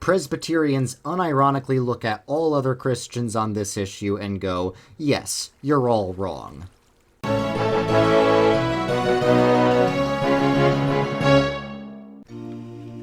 Presbyterians unironically look at all other Christians on this issue and go, yes, you're all wrong.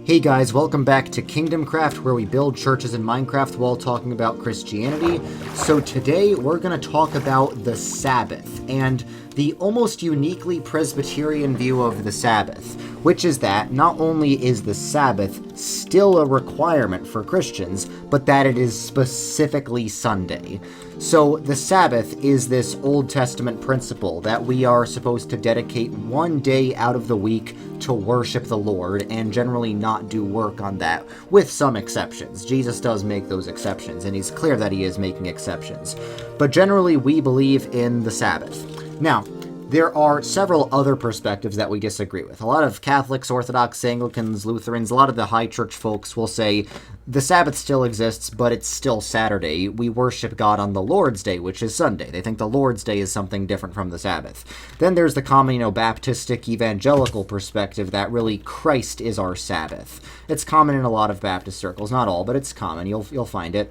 Hey guys, welcome back to KingdomCraft, where we build churches in Minecraft while talking about Christianity. So today we're going to talk about the Sabbath, and the almost uniquely Presbyterian view of the Sabbath, which is that not only is the Sabbath still a requirement for Christians, but that it is specifically Sunday. So the Sabbath is this Old Testament principle that we are supposed to dedicate one day out of the week to worship the Lord and generally not do work on that, with some exceptions. Jesus does make those exceptions, and he's clear that he is making exceptions. But generally, we believe in the Sabbath. Now, there are several other perspectives that we disagree with. A lot of Catholics, Orthodox, Anglicans, Lutherans, a lot of the high church folks will say the Sabbath still exists, but it's still Saturday. We worship God on the Lord's Day, which is Sunday. They think the Lord's Day is something different from the Sabbath. Then there's the common, Baptistic, evangelical perspective that really Christ is our Sabbath. It's common in a lot of Baptist circles, not all, but it's common. You'll find it.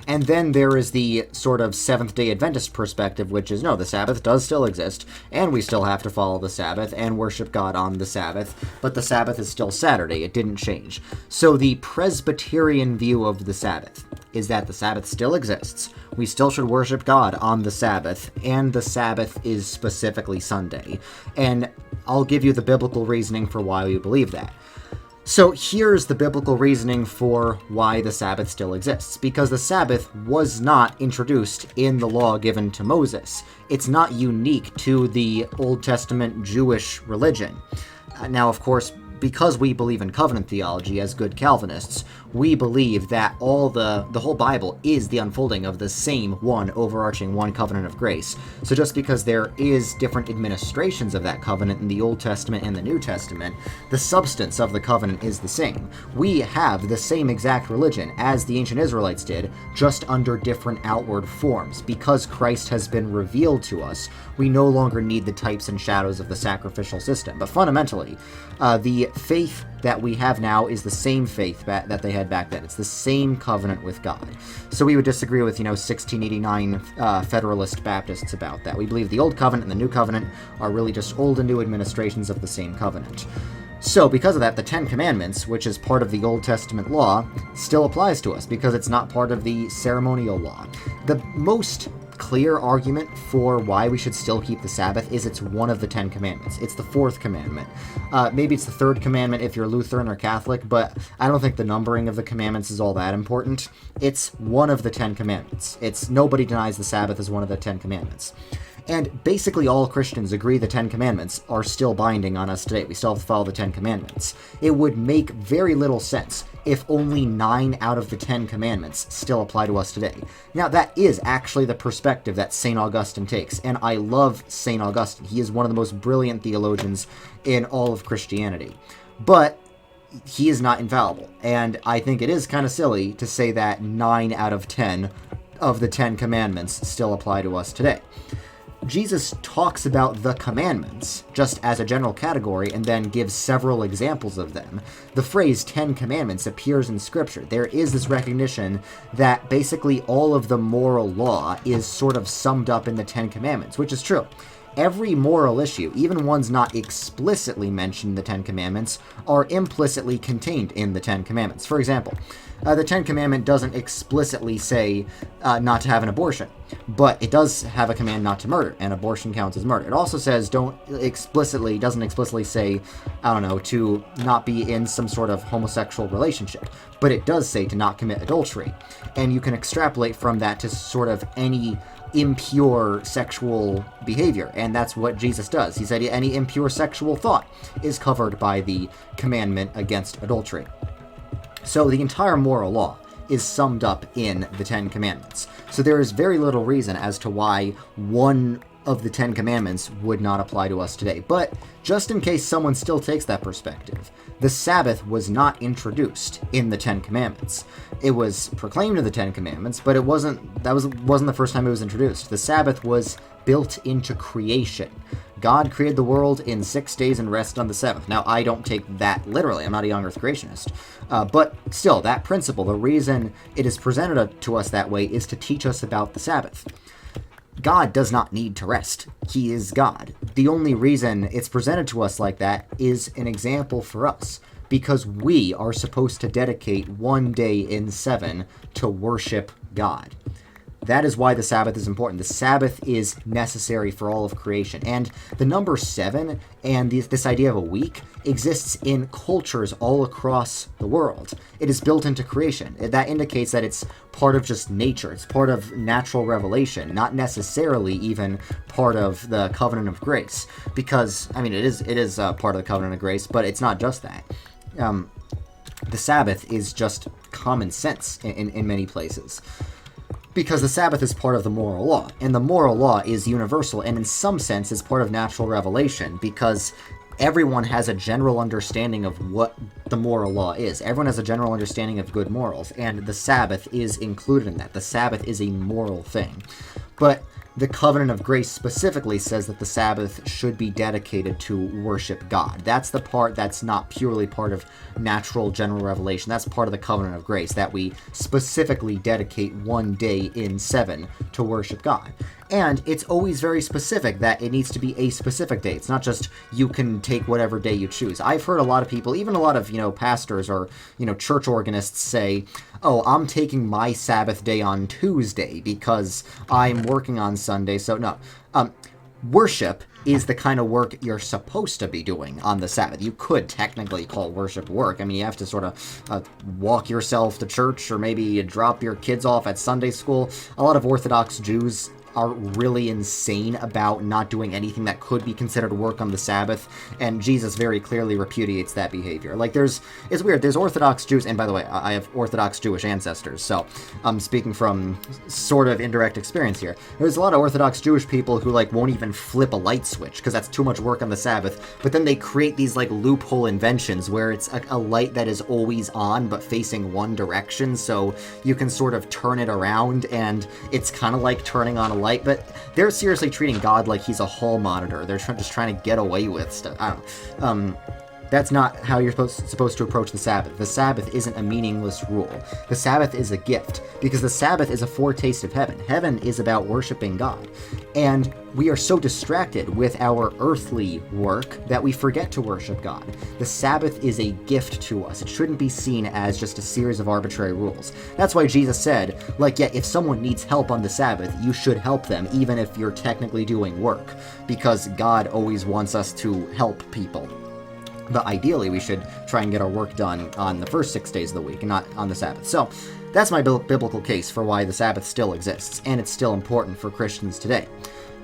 And then there is the sort of Seventh-day Adventist perspective, which is, no, the Sabbath does still exist, and we still have to follow the Sabbath and worship God on the Sabbath, but the Sabbath is still Saturday. It didn't change. So the Presbyterian view of the Sabbath is that the Sabbath still exists. We still should worship God on the Sabbath, and the Sabbath is specifically Sunday. And I'll give you the biblical reasoning for why we believe that. So here's the biblical reasoning for why the Sabbath still exists. Because the Sabbath was not introduced in the law given to Moses. It's not unique to the Old Testament Jewish religion. Now, of course, because we believe in covenant theology as good Calvinists, we believe that the whole Bible is the unfolding of the same one overarching one covenant of grace. So just because there is different administrations of that covenant in the Old Testament and the New Testament, the substance of the covenant is the same. We have the same exact religion as the ancient Israelites did, just under different outward forms. Because Christ has been revealed to us, we no longer need the types and shadows of the sacrificial system. But fundamentally, the faith that we have now is the same faith that they had back then. It's the same covenant with God. So we would disagree with, 1689 Federalist Baptists about that. We believe the Old Covenant and the New Covenant are really just old and new administrations of the same covenant. So because of that, the Ten Commandments, which is part of the Old Testament law, still applies to us because it's not part of the ceremonial law. The most clear argument for why we should still keep the Sabbath is it's one of the Ten Commandments. It's the fourth commandment. Maybe it's the third commandment if you're Lutheran or Catholic, but I don't think the numbering of the commandments is all that important. It's one of the Ten Commandments. Nobody denies the Sabbath as one of the Ten Commandments. And basically all Christians agree the Ten Commandments are still binding on us today. We still have to follow the Ten Commandments. It would make very little sense if only 9 out of the 10 commandments still apply to us today. Now, that is actually the perspective that St. Augustine takes, and I love St. Augustine. He is one of the most brilliant theologians in all of Christianity. But he is not infallible, and I think it is kind of silly to say that 9 out of 10 of the 10 commandments still apply to us today. Jesus talks about the commandments just as a general category and then gives several examples of them. The phrase 10 commandments appears in Scripture. There is this recognition that basically all of the moral law is sort of summed up in the 10 commandments, which is true. Every moral issue, even ones not explicitly mentioned in the Ten Commandments, are implicitly contained in the Ten Commandments. For example, the Tenth Commandment doesn't explicitly say not to have an abortion, but it does have a command not to murder, and abortion counts as murder. It also says doesn't explicitly say, to not be in some sort of homosexual relationship, but it does say to not commit adultery. And you can extrapolate from that to sort of any impure sexual behavior, and that's what Jesus does. He said any impure sexual thought is covered by the commandment against adultery. So the entire moral law is summed up in the Ten Commandments. So there is very little reason as to why one of the Ten Commandments would not apply to us today. But just in case someone still takes that perspective, the Sabbath was not introduced in the Ten Commandments. It was proclaimed in the Ten Commandments, but it wasn't the first time it was introduced. The Sabbath was built into creation. God created the world in 6 days and rested on the seventh. Now, I don't take that literally. I'm not a young earth creationist. But still, that principle, the reason it is presented to us that way is to teach us about the Sabbath. God does not need to rest. He is God. The only reason it's presented to us like that is an example for us, because we are supposed to dedicate 1 day in 7 to worship God. That is why the Sabbath is important. The Sabbath is necessary for all of creation. And the number 7 and this idea of a week exists in cultures all across the world. It is built into creation. That indicates that it's part of just nature. It's part of natural revelation, not necessarily even part of the covenant of grace. Because, I mean, it is part of the covenant of grace, but it's not just that. The Sabbath is just common sense in many places. Because the Sabbath is part of the moral law, and the moral law is universal, and in some sense is part of natural revelation, because everyone has a general understanding of what the moral law is. Everyone has a general understanding of good morals, and the Sabbath is included in that. The Sabbath is a moral thing. But the covenant of grace specifically says that the Sabbath should be dedicated to worship God. That's the part that's not purely part of natural general revelation. That's part of the covenant of grace, that we specifically dedicate 1 day in 7 to worship God. And it's always very specific that it needs to be a specific day. It's not just you can take whatever day you choose. I've heard a lot of people, even a lot of, pastors or, church organists say, oh, I'm taking my Sabbath day on Tuesday because I'm working on Sunday. So no, worship is the kind of work you're supposed to be doing on the Sabbath. You could technically call worship work. I mean, you have to sort of walk yourself to church, or maybe you drop your kids off at Sunday school. A lot of Orthodox Jews are really insane about not doing anything that could be considered work on the Sabbath, and Jesus very clearly repudiates that behavior. Like, it's weird, there's Orthodox Jews, and by the way, I have Orthodox Jewish ancestors, so I'm speaking from sort of indirect experience here. There's a lot of Orthodox Jewish people who, won't even flip a light switch, because that's too much work on the Sabbath, but then they create these, loophole inventions where it's a light that is always on, but facing one direction, so you can sort of turn it around, and it's kind of like turning on a light, but they're seriously treating God like he's a hall monitor. They're just trying to get away with stuff. I don't know. That's not how you're supposed to approach the Sabbath. The Sabbath isn't a meaningless rule. The Sabbath is a gift, because the Sabbath is a foretaste of heaven. Heaven is about worshiping God. And we are so distracted with our earthly work that we forget to worship God. The Sabbath is a gift to us. It shouldn't be seen as just a series of arbitrary rules. That's why Jesus said, if someone needs help on the Sabbath, you should help them, even if you're technically doing work, because God always wants us to help people. But ideally, we should try and get our work done on the first 6 days of the week and not on the Sabbath. So that's my biblical case for why the Sabbath still exists, and it's still important for Christians today.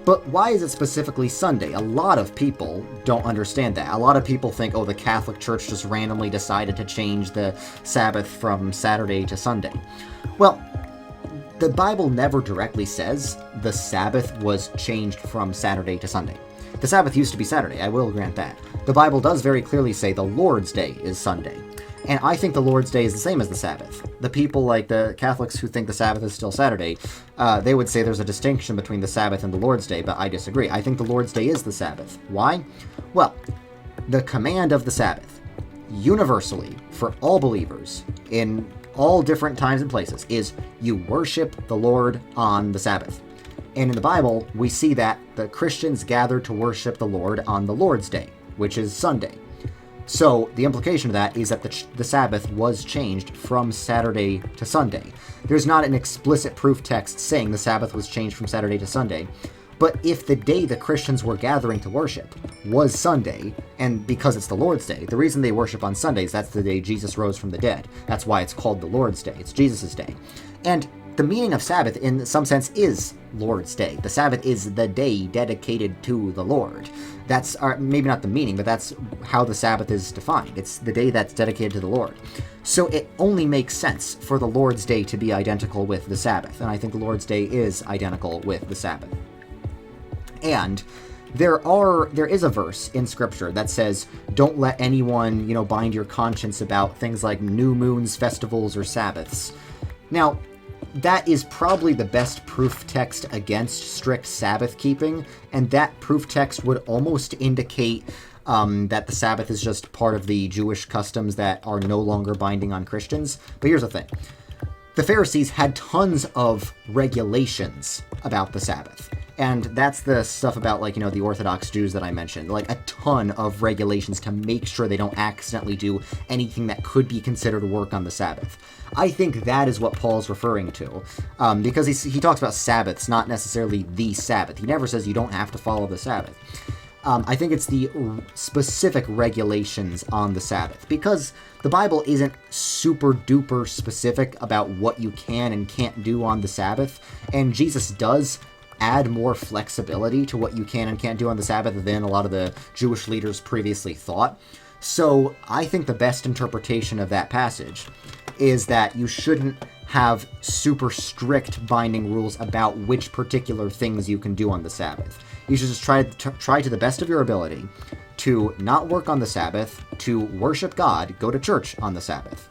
But why is it specifically Sunday? A lot of people don't understand that. A lot of people think, the Catholic Church just randomly decided to change the Sabbath from Saturday to Sunday. Well, the Bible never directly says the Sabbath was changed from Saturday to Sunday. The Sabbath used to be Saturday, I will grant that. The Bible does very clearly say the Lord's Day is Sunday. And I think the Lord's Day is the same as the Sabbath. The people like the Catholics who think the Sabbath is still Saturday, they would say there's a distinction between the Sabbath and the Lord's Day, but I disagree. I think the Lord's Day is the Sabbath. Why? Well, the command of the Sabbath, universally, for all believers, in all different times and places, is you worship the Lord on the Sabbath. And in the Bible, we see that the Christians gather to worship the Lord on the Lord's Day, which is Sunday. So the implication of that is that the Sabbath was changed from Saturday to Sunday. There's not an explicit proof text saying the Sabbath was changed from Saturday to Sunday, but if the day the Christians were gathering to worship was Sunday, and because it's the Lord's Day, the reason they worship on Sundays, that's the day Jesus rose from the dead. That's why it's called the Lord's Day. It's Jesus' day. And the meaning of Sabbath, in some sense, is Lord's Day. The Sabbath is the day dedicated to the Lord. That's maybe not the meaning, but that's how the Sabbath is defined. It's the day that's dedicated to the Lord. So it only makes sense for the Lord's Day to be identical with the Sabbath, and I think the Lord's Day is identical with the Sabbath. And there is a verse in scripture that says, don't let anyone, bind your conscience about things like new moons, festivals, or Sabbaths. Now, that is probably the best proof text against strict Sabbath keeping, and that proof text would almost indicate that the Sabbath is just part of the Jewish customs that are no longer binding on Christians. But here's the thing. The Pharisees had tons of regulations about the Sabbath. And that's the stuff about, the Orthodox Jews that I mentioned. Like, a ton of regulations to make sure they don't accidentally do anything that could be considered work on the Sabbath. I think that is what Paul's referring to. Because he talks about Sabbaths, not necessarily the Sabbath. He never says you don't have to follow the Sabbath. I think it's the specific regulations on the Sabbath. Because the Bible isn't super duper specific about what you can and can't do on the Sabbath. And Jesus does add more flexibility to what you can and can't do on the Sabbath than a lot of the Jewish leaders previously thought. So I think the best interpretation of that passage is that you shouldn't have super strict binding rules about which particular things you can do on the Sabbath. You should just try to the best of your ability to not work on the Sabbath, to worship God, go to church on the Sabbath.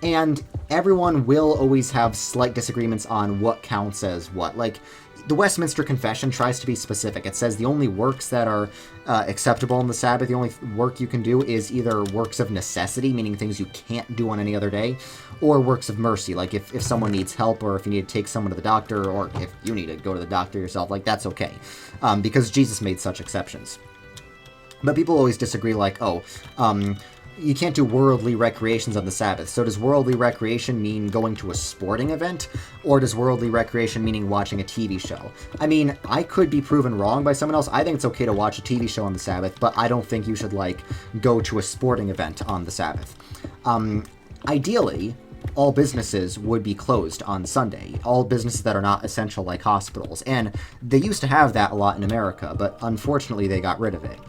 And everyone will always have slight disagreements on what counts as what. Like, the Westminster Confession tries to be specific. It says the only works that are acceptable on the Sabbath, the only work you can do is either works of necessity, meaning things you can't do on any other day, or works of mercy, like if someone needs help, or if you need to take someone to the doctor, or if you need to go to the doctor yourself, like, that's okay, because Jesus made such exceptions. But people always disagree, like, you can't do worldly recreations on the Sabbath. So does worldly recreation mean going to a sporting event? Or does worldly recreation meaning watching a TV show? I mean, I could be proven wrong by someone else. I think it's okay to watch a TV show on the Sabbath, but I don't think you should, go to a sporting event on the Sabbath. Ideally, all businesses would be closed on Sunday. All businesses that are not essential, like hospitals. And they used to have that a lot in America, but unfortunately they got rid of it.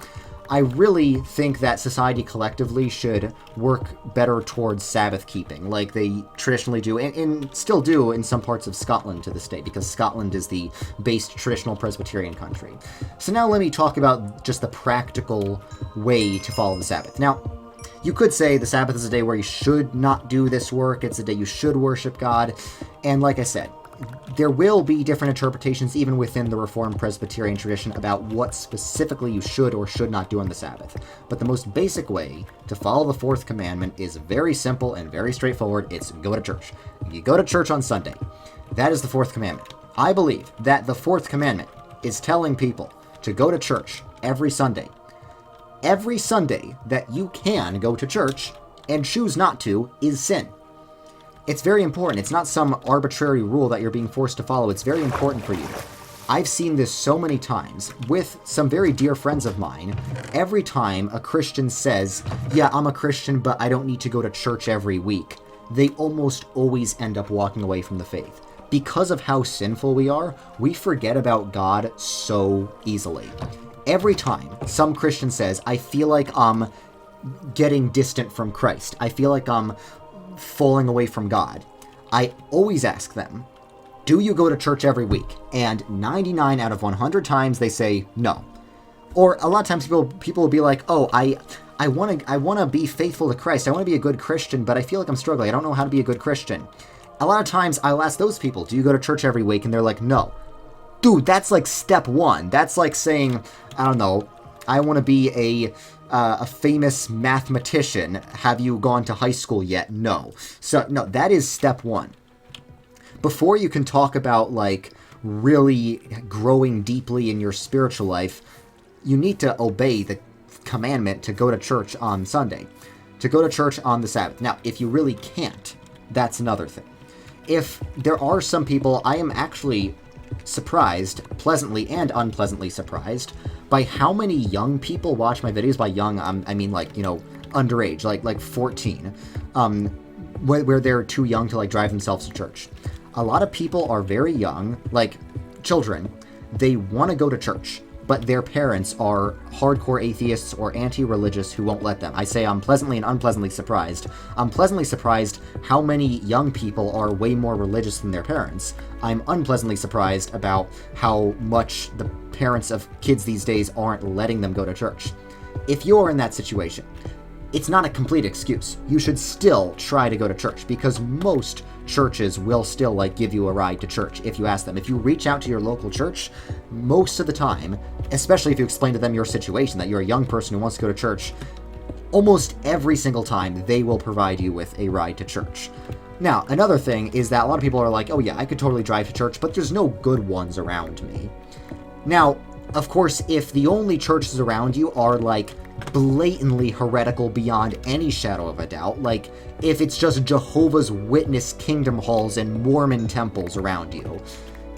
I really think that society collectively should work better towards Sabbath keeping, like they traditionally do, and still do in some parts of Scotland to this day, because Scotland is the based traditional Presbyterian country. So now let me talk about just the practical way to follow the Sabbath. Now, you could say the Sabbath is a day where you should not do this work, it's a day you should worship God, and like I said, there will be different interpretations even within the Reformed Presbyterian tradition about what specifically you should or should not do on the Sabbath. But the most basic way to follow the fourth commandment is very simple and very straightforward. It's go to church. You go to church on Sunday. That is the fourth commandment. I believe that the fourth commandment is telling people to go to church every Sunday. Every Sunday that you can go to church and choose not to is sin. It's very important. It's not some arbitrary rule that you're being forced to follow. It's very important for you. I've seen this so many times with some very dear friends of mine. Every time a Christian says, yeah, I'm a Christian, but I don't need to go to church every week, they almost always end up walking away from the faith. Because of how sinful we are, we forget about God so easily. Every time some Christian says, I feel like I'm getting distant from Christ, I feel like I'm falling away from God, I always ask them, do you go to church every week? And 99 out of 100 times they say no. Or a lot of times people will be like, oh, I want to be faithful to Christ, I want to be a good Christian, but I feel like I'm struggling, I don't know how to be a good Christian. A lot of times I'll ask those people, do you go to church every week? And they're like, no. Dude, that's like step one. That's like saying, I don't know, I want to be a famous mathematician. Have you gone to high school yet? No. So, no, that is step one. Before you can talk about, like, really growing deeply in your spiritual life, you need to obey the commandment to go to church on Sunday, to go to church on the Sabbath. Now, if you really can't, that's another thing. If there are some people, I am actually surprised, pleasantly and unpleasantly surprised, by how many young people watch my videos. By young, I mean, like, underage, like 14, where they're too young to, like, drive themselves to church. A lot of people are very young, like children. They want to go to church. but their parents are hardcore atheists or anti-religious who won't let them. I say I'm pleasantly and unpleasantly surprised. I'm pleasantly surprised how many young people are way more religious than their parents. I'm unpleasantly surprised about how much the parents of kids these days aren't letting them go to church. If you're in that situation, it's not a complete excuse. You should still try to go to church, because most churches will still give you a ride to church if you ask them. If you reach out to your local church, most of the time, especially if you explain to them your situation, that you're a young person who wants to go to church, almost every single time they will provide you with a ride to church. Now, another thing is that a lot of people are like, oh yeah, I could totally drive to church, but there's no good ones around me. Now, of course, if the only churches around you are blatantly heretical beyond any shadow of a doubt, if it's just Jehovah's Witness kingdom halls and Mormon temples around you,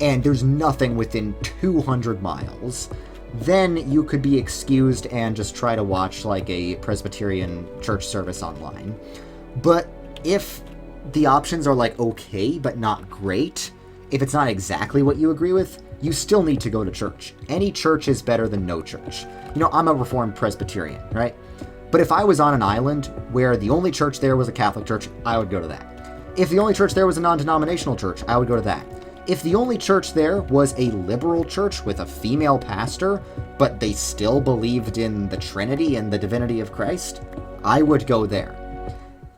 and there's nothing within 200 miles, then you could be excused and just try to watch a Presbyterian church service online. But if the options are okay but not great, if it's not exactly what you agree with, you still need to go to church. Any church is better than no church. I'm a Reformed Presbyterian, right? But if I was on an island where the only church there was a Catholic church, I would go to that. If the only church there was a non-denominational church, I would go to that. If the only church there was a liberal church with a female pastor, but they still believed in the Trinity and the divinity of Christ, I would go there.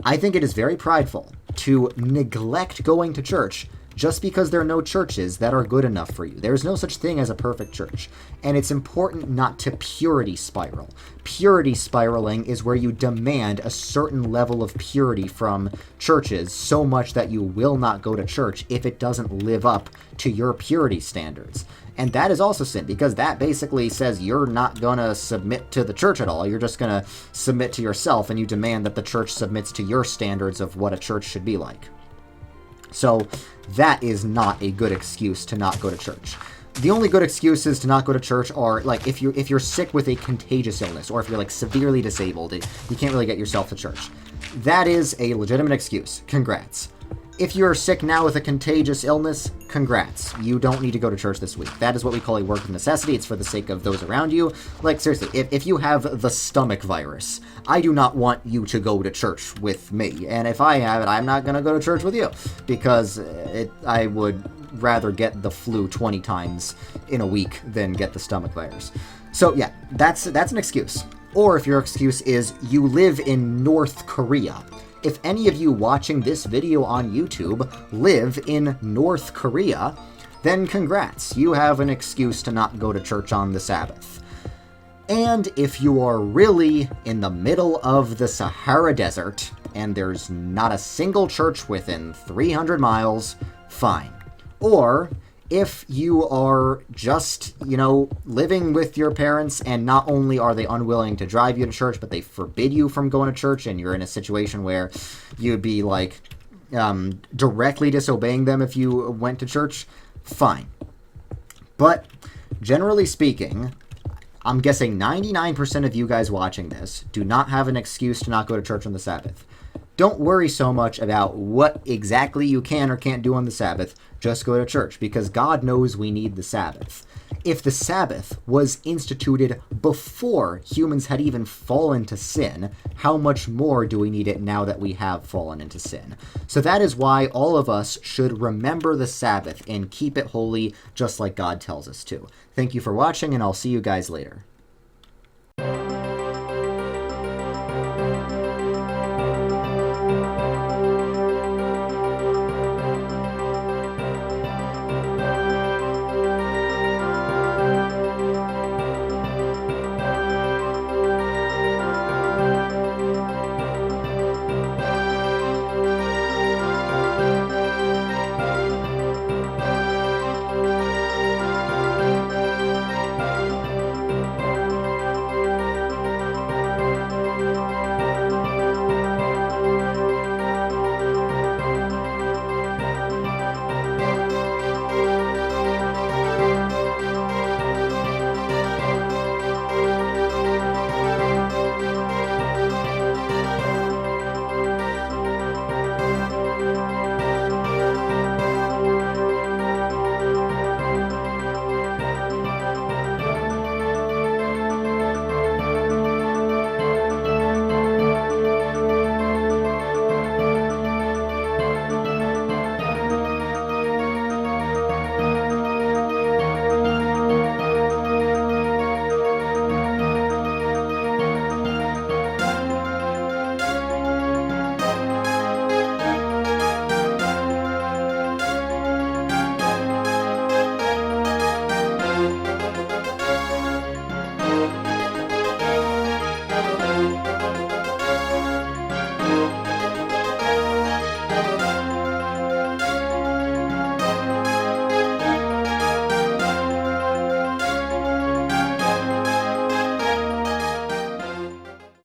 I think it is very prideful to neglect going to church just because there are no churches that are good enough for you. There's no such thing as a perfect church, and it's important not to purity spiral. Purity spiraling is where you demand a certain level of purity from churches so much that you will not go to church if it doesn't live up to your purity standards. And that is also sin, because that basically says you're not going to submit to the church at all. You're just going to submit to yourself, and you demand that the church submits to your standards of what a church should be like. So that is not a good excuse to not go to church. The only good excuses to not go to church are if you're sick with a contagious illness, or if you're severely disabled, you can't really get yourself to church. That is a legitimate excuse. Congrats. If you're sick now with a contagious illness, congrats. You don't need to go to church this week. That is what we call a work of necessity. It's for the sake of those around you. Seriously, if you have the stomach virus, I do not want you to go to church with me. And if I have it, I'm not going to go to church with you, because I would rather get the flu 20 times in a week than get the stomach virus. So yeah, that's an excuse. Or if your excuse is you live in North Korea. If any of you watching this video on YouTube live in North Korea, then congrats, you have an excuse to not go to church on the Sabbath. And if you are really in the middle of the Sahara Desert, and there's not a single church within 300 miles, fine. Or if you are just, living with your parents, and not only are they unwilling to drive you to church, but they forbid you from going to church, and you're in a situation where you'd be directly disobeying them if you went to church, fine. But generally speaking, I'm guessing 99% of you guys watching this do not have an excuse to not go to church on the Sabbath. Don't worry so much about what exactly you can or can't do on the Sabbath. Just go to church, because God knows we need the Sabbath. If the Sabbath was instituted before humans had even fallen to sin, how much more do we need it now that we have fallen into sin? So that is why all of us should remember the Sabbath and keep it holy, just like God tells us to. Thank you for watching, and I'll see you guys later.